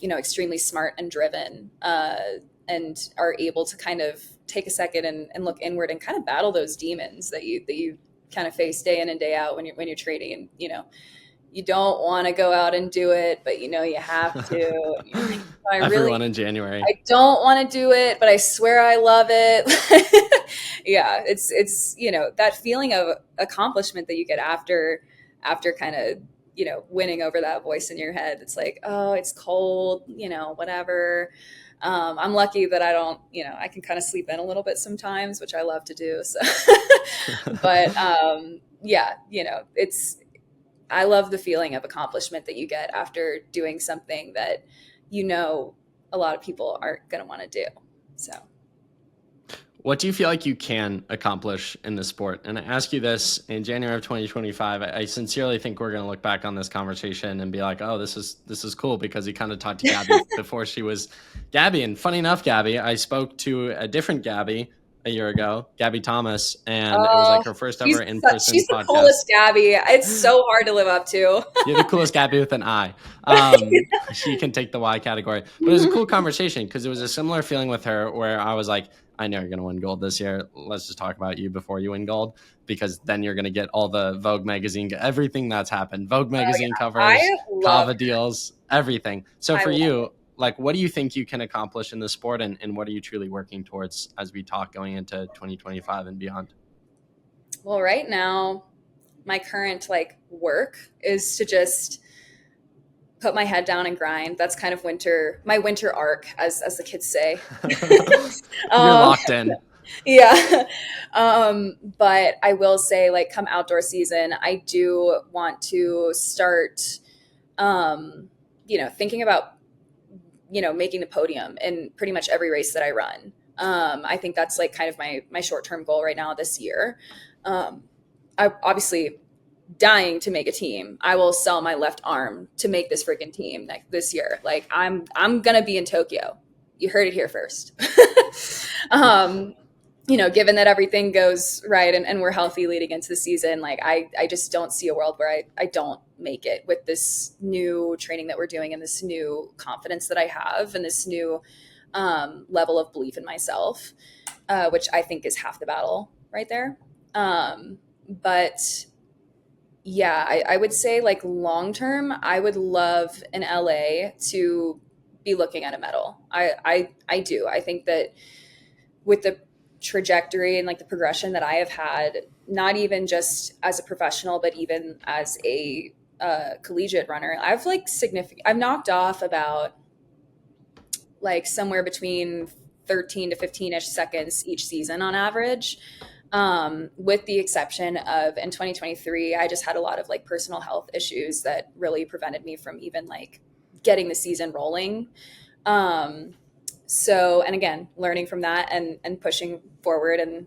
extremely smart and driven, and are able to kind of take a second and look inward and kind of battle those demons that you kind of face day in and day out when you're training. And, you don't want to go out and do it, but you have to. And you're like, Everyone in January. I don't want to do it, but I swear I love it. Yeah, it's that feeling of accomplishment that you get after kind of winning over that voice in your head. It's like, oh, it's cold, whatever. I'm lucky that I don't, I can kind of sleep in a little bit sometimes, which I love to do. So, but I love the feeling of accomplishment that you get after doing something that, a lot of people aren't going to want to do. So. What do you feel like you can accomplish in the sport? And I ask you this in January of 2025. I sincerely think we're going to look back on this conversation and be like, oh, this is cool, because you kind of talked to Gabbi before she was Gabbi. And funny enough, Gabbi, I spoke to a different Gabbi a year ago, Gabbi Thomas, and it was like her first ever in-person she's podcast. The coolest Gabbi. It's so hard to live up to. You're the coolest Gabbi with an I. She can take the Y category. But it was a cool conversation, because it was a similar feeling with her where I was like, I know you're going to win gold this year. Let's just talk about you before you win gold, because then you're going to get all the Vogue magazine, everything that's happened. Vogue magazine covers, Kava deals, everything. So for you, like, what do you think you can accomplish in the sport, and what are you truly working towards as we talk going into 2025 and beyond? Well, right now, my current work is to just put my head down and grind. That's kind of my winter arc, as the kids say. You're locked in. Yeah. But I will say, come outdoor season, I do want to start, thinking about, making the podium in pretty much every race that I run. I think that's kind of my short-term goal right now this year. I obviously dying to make a team. I will sell my left arm to make this freaking team this year. I'm gonna be in Tokyo. You heard it here first. Given that everything goes right and we're healthy leading into the season, I just don't see a world where I don't make it with this new training that we're doing and this new confidence that I have and this new level of belief in myself, which I think is half the battle right there. But yeah, I would say long term, I would love in LA to be looking at a medal. I do. I think that with the trajectory and the progression that I have had, not even just as a professional, but even as a collegiate runner, I've I've knocked off about somewhere between 13 to 15-ish seconds each season on average. With the exception of in 2023, I just had a lot of personal health issues that really prevented me from even getting the season rolling. So, and again, learning from that and pushing forward and,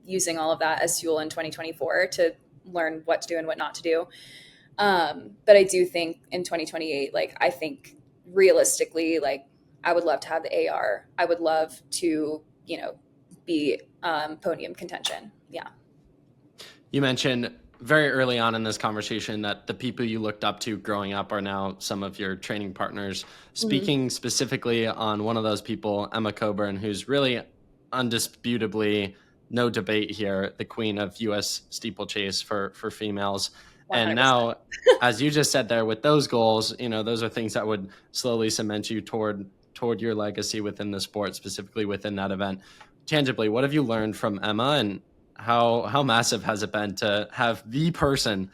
using all of that as fuel in 2024 to learn what to do and what not to do. But I do think in 2028, I think realistically, I would love to have the AR. I would love to, be podium contention. Yeah. You mentioned very early on in this conversation that the people you looked up to growing up are now some of your training partners. Speaking specifically on one of those people, Emma Coburn, who's really undisputably, no debate here, the queen of U.S. steeplechase for females. 100%. And now, as you just said there, with those goals, those are things that would slowly cement you toward your legacy within the sport, specifically within that event. Tangibly, what have you learned from Emma, and how massive has it been to have the person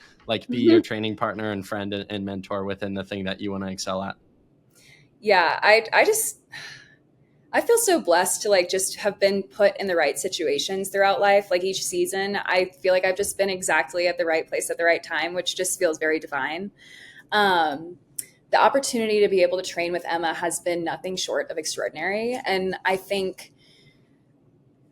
be your training partner and friend and mentor within the thing that you want to excel at? Yeah, I feel so blessed to just have been put in the right situations throughout life. Each season, I feel like I've just been exactly at the right place at the right time, which just feels very divine. The opportunity to be able to train with Emma has been nothing short of extraordinary. And I think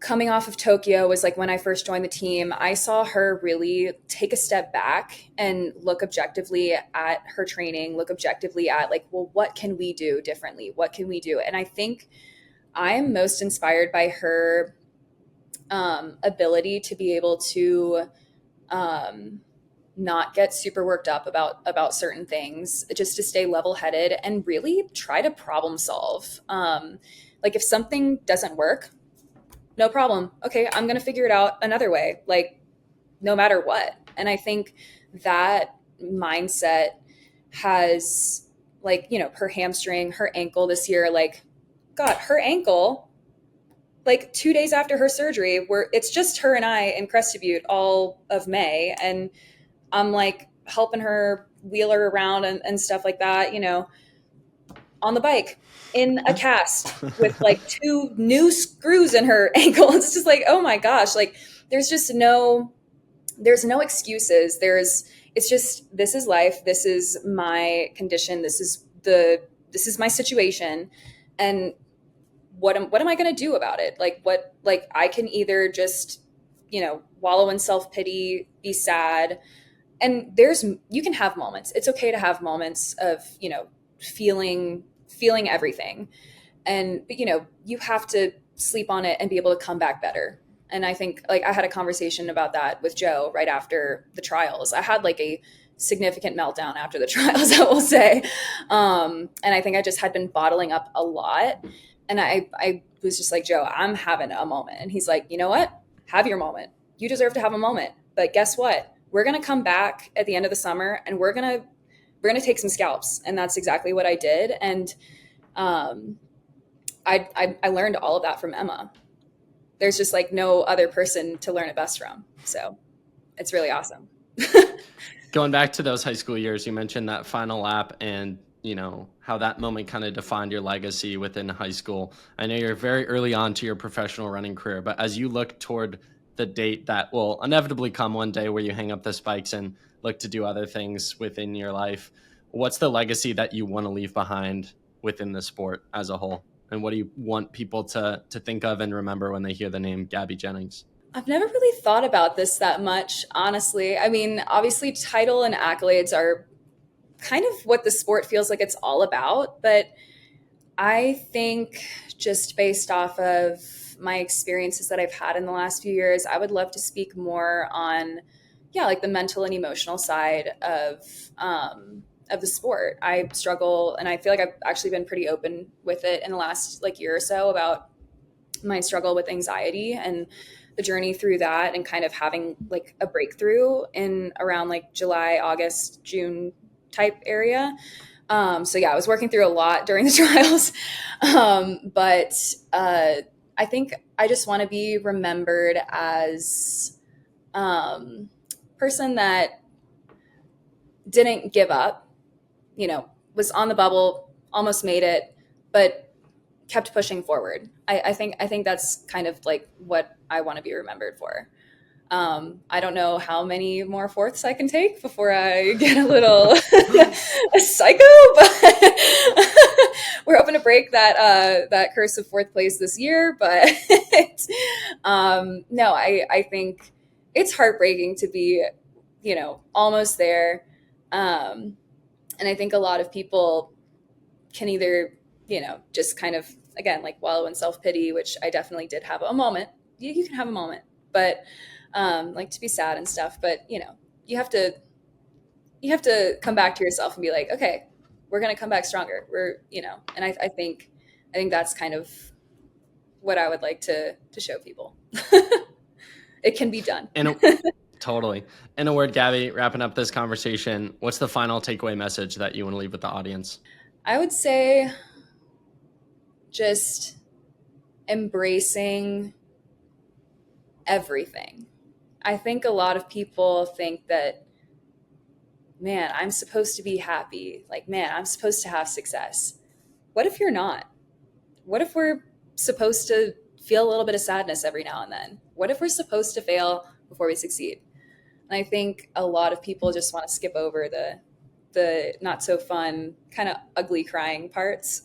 coming off of Tokyo was when I first joined the team, I saw her really take a step back and look objectively at her training, look objectively at well, what can we do differently? What can we do? And I think I am most inspired by her ability to be able to not get super worked up about certain things, just to stay level-headed and really try to problem solve. If something doesn't work, no problem. Okay, I'm going to figure it out another way, no matter what. And I think that mindset has, her hamstring, her ankle this year, God, her ankle, 2 days after her surgery, where it's just her and I in Crested Butte all of May. And I'm helping her wheel her around and stuff like that, on the bike in a cast with 2 new screws in her ankle. It's just oh my gosh, there's no excuses. It's just, this is life. This is my condition. This is the this is my situation, and what am I going to do about it? Like I can either just, wallow in self-pity, be sad. And you can have moments. It's okay to have moments of, feeling everything. But you have to sleep on it and be able to come back better. And I think, like, I had a conversation about that with Joe right after the trials. I had like a significant meltdown after the trials, I will say. And I think I just had been bottling up a lot. And I was just like, Joe, I'm having a moment. And he's like, you know what? Have your moment. You deserve to have a moment. But guess what? We're going to come back at the end of the summer and we're going to take some scalps. And that's exactly what I did. And I learned all of that from Emma. There's just like no other person to learn it best from. So it's really awesome. Going back to those high school years, you mentioned that final lap and how that moment kind of defined your legacy within high school. I know you're very early on to your professional running career, but as you look toward the date that will inevitably come one day where you hang up the spikes and look to do other things within your life, what's the legacy that you want to leave behind within the sport as a whole? And what do you want people to think of and remember when they hear the name Gabbi Jennings? I've never really thought about this that much, honestly. I mean, obviously title and accolades are kind of what the sport feels like it's all about. But I think just based off of my experiences that I've had in the last few years, I would love to speak more on, like the mental and emotional side of the sport. I struggle, and I feel like I've actually been pretty open with it in the last year or so about my struggle with anxiety and the journey through that, and kind of having like a breakthrough in around like July, August, June type area. I was working through a lot during the trials. But I think I just want to be remembered as person that didn't give up, was on the bubble, almost made it, but kept pushing forward. I think that's kind of like what I want to be remembered for. I don't know how many more fourths I can take before I get a little a psycho, but we're hoping to break that curse of fourth place this year. But no, I think it's heartbreaking to be, almost there. And I think a lot of people can either, just kind of, again, like wallow in self-pity, which I definitely did have a moment. You can have a moment, but like to be sad and stuff. But, you have to come back to yourself and be like, okay, we're going to come back stronger. And I think that's kind of what I would like to show people. It can be done. Totally. In a word, Gabbi, wrapping up this conversation, what's the final takeaway message that you want to leave with the audience? I would say just embracing everything. I think a lot of people think that, man, I'm supposed to be happy. Like, man, I'm supposed to have success. What if you're not? What if we're supposed to feel a little bit of sadness every now and then? What if we're supposed to fail before we succeed? And I think a lot of people just want to skip over the not so fun, kind of ugly crying parts.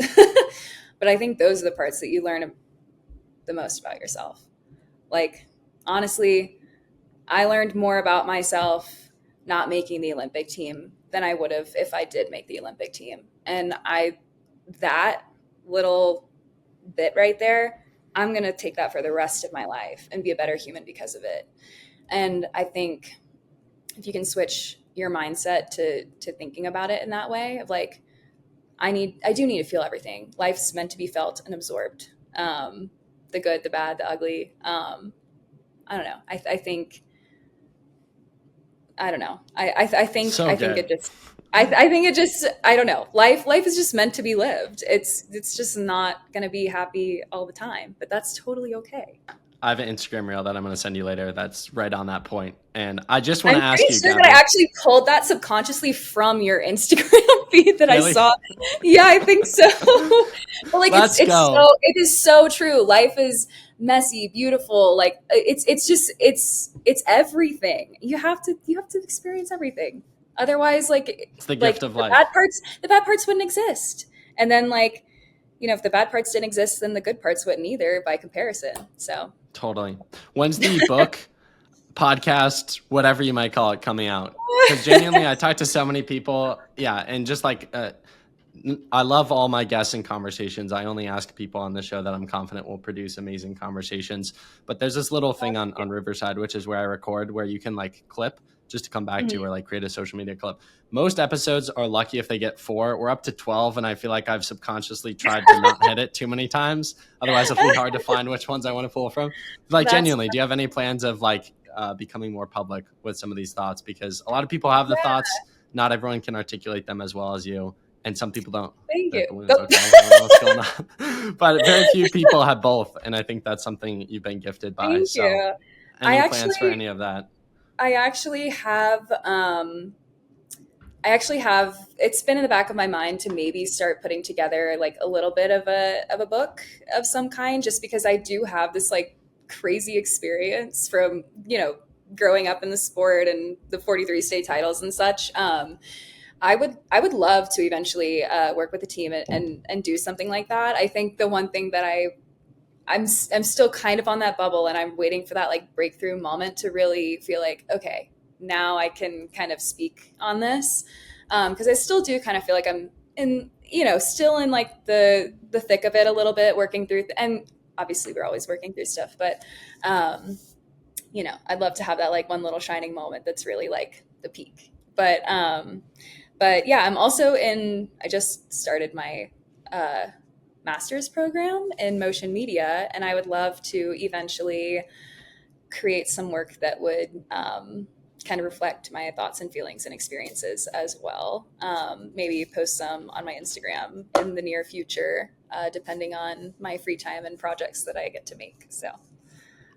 But I think those are the parts that you learn the most about yourself. Like, honestly, I learned more about myself not making the Olympic team than I would have if I did make the Olympic team. And that little bit right there, I'm going to take that for the rest of my life and be a better human because of it. And I think if you can switch your mindset to thinking about it in that way of like, I do need to feel everything. Life's meant to be felt and absorbed. The good, the bad, the ugly. I don't know. I think it just, I don't know. Life is just meant to be lived. It's just not going to be happy all the time, but that's totally okay. I have an Instagram reel that I'm going to send you later that's right on that point. And I just want to ask you, I'm pretty sure that I actually pulled that subconsciously from your Instagram feed that really? I saw. Yeah, I think so. But like, it is so true. Life is messy, beautiful. Like it's everything. You have to experience everything. Otherwise, like it's the gift of life. The bad parts wouldn't exist. And then like, if the bad parts didn't exist, then the good parts wouldn't either by comparison. So Totally. When's the book, podcast, whatever you might call it, coming out? Because genuinely, I talked to so many people. Yeah. And just like, I love all my guests and conversations. I only ask people on the show that I'm confident will produce amazing conversations. But there's this little thing on Riverside, which is where I record, where you can like clip just to come back to, or like create a social media clip. Most episodes are lucky if they get 4. We're up to 12, and I feel like I've subconsciously tried to not hit it too many times. Otherwise, it'll be hard to find which ones I want to pull from. Like, That's genuinely, do you have any plans of like becoming more public with some of these thoughts? Because a lot of people have the thoughts. Not everyone can articulate them as well as you. And some people don't. Thank you. Balloons, okay, I don't know what's going on. But very few people have both. And I think that's something you've been gifted by. Thank so you. any plans for any of that? I actually have, it's been in the back of my mind to maybe start putting together like a little bit of a book of some kind, just because I do have this like crazy experience from, growing up in the sport and the 43 state titles and such. I would love to eventually work with a team and do something like that. I think the one thing that I'm still kind of on that bubble, and I'm waiting for that like breakthrough moment to really feel like, okay, now I can kind of speak on this. Because I still do kind of feel like I'm in, still in like the thick of it a little bit, working through, and obviously we're always working through stuff, but I'd love to have that like one little shining moment that's really like the peak. But yeah, I just started my master's program in motion media, and I would love to eventually create some work that would kind of reflect my thoughts and feelings and experiences as well. Maybe post some on my Instagram in the near future, depending on my free time and projects that I get to make. So.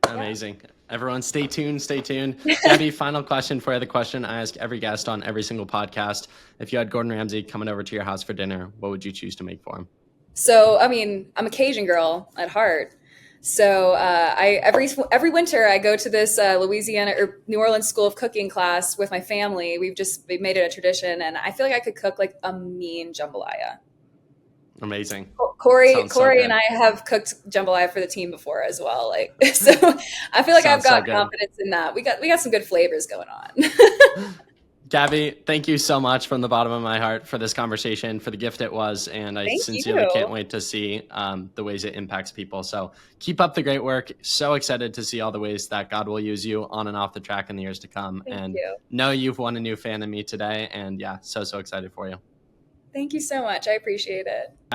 Amazing. Yeah. Everyone stay tuned. Gabbi, final question for you. The question I ask every guest on every single podcast. If you had Gordon Ramsay coming over to your house for dinner, what would you choose to make for him? So, I mean, I'm a Cajun girl at heart. So every winter I go to this Louisiana or New Orleans School of Cooking class with my family. We've made it a tradition, and I feel like I could cook like a mean jambalaya. Amazing. Corey and I have cooked jambalaya for the team before as well. Like, so I feel like I've got confidence in that. We got some good flavors going on. Gabbi, thank you so much from the bottom of my heart for this conversation, for the gift it was. And I sincerely can't wait to see the ways it impacts people. So keep up the great work. So excited to see all the ways that God will use you on and off the track in the years to come. Thank you. Know you've won a new fan in me today. And yeah, so excited for you. Thank you so much. I appreciate it.